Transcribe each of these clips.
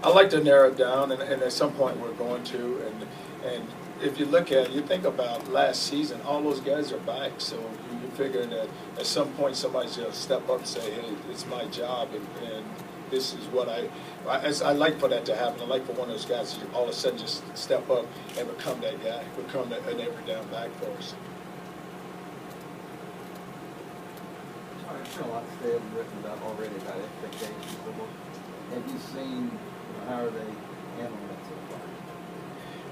I like to narrow it down, and at some point we're going to. And if you look at it, you think about last season, all those guys are back. So you figure that at some point somebody's going to step up and say, hey, it's my job, and this is what I like for that to happen. I like for one of those guys to all of a sudden just step up and become that guy, become an every down back for us. I've seen a lot said and written about already about expectations. Have you seen how are they handling that so far?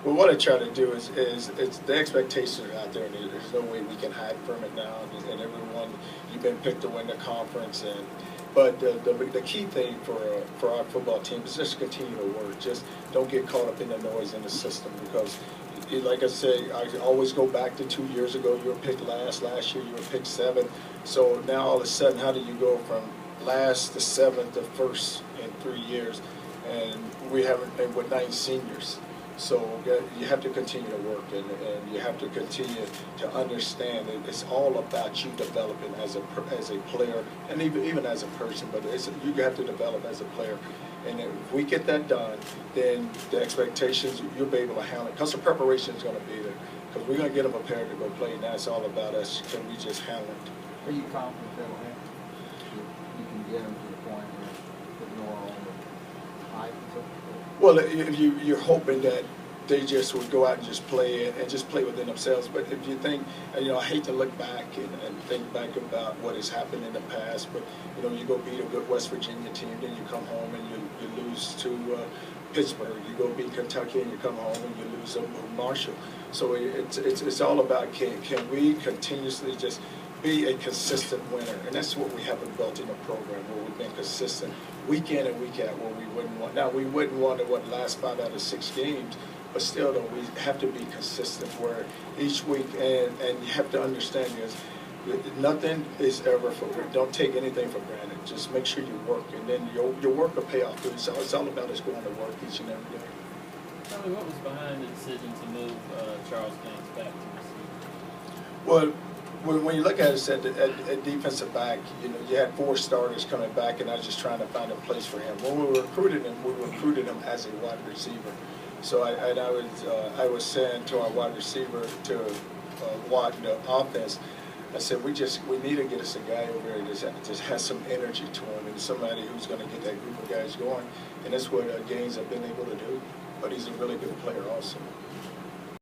Well, what I try to do is it's the expectations are out there, and there's no way we can hide from it now. And everyone, you've been picked to win the conference, but the key thing for our football team is just continue to work. Just don't get caught up in the noise in the system, because, like I say, I always go back to 2 years ago. You were picked last. Last year you were picked 7. So now all of a sudden, how do you go from last to 7th to 1st in 3 years? And we haven't been with 9 seniors. So you have to continue to work, and you have to continue to understand that it's all about you developing as a player, and even as a person. But you have to develop as a player, and if we get that done, then the expectations you'll be able to handle it, because the preparation is going to be there. Because we're going to get them prepared to go play. Now it's all about us. Can we just handle it? Are you confident that will happen? You can get them to the point where put more on the hype and so forth? Well, if you're hoping that they just would go out and just play it and just play within themselves. But if you think, I hate to look back and think back about what has happened in the past, but you go beat a good West Virginia team, then you come home and you lose to Pittsburgh. You go beat Kentucky and you come home and you lose to Marshall. So it's all about can we continuously just be a consistent winner, and that's what we haven't built in the program, where we've been consistent week in and week out, where we wouldn't want. Now we wouldn't want to last 5 out of 6 games, but still though we have to be consistent where each week, and you have to understand is nothing is ever for. Don't take anything for granted. Just make sure you work, and then your work will pay off. So it's all about us going to work each and every day. Tell me, what was behind the decision to move Charles Gaines back to receiver? Well, when you look at it at defensive back, you had 4 starters coming back, and I was just trying to find a place for him. When we recruited him as a wide receiver. So I was saying to our wide receiver to watch the offense, I said we need to get us a guy over there that just has some energy to him, and somebody who's going to get that group of guys going, and that's what Gaines have been able to do. But he's a really good player also.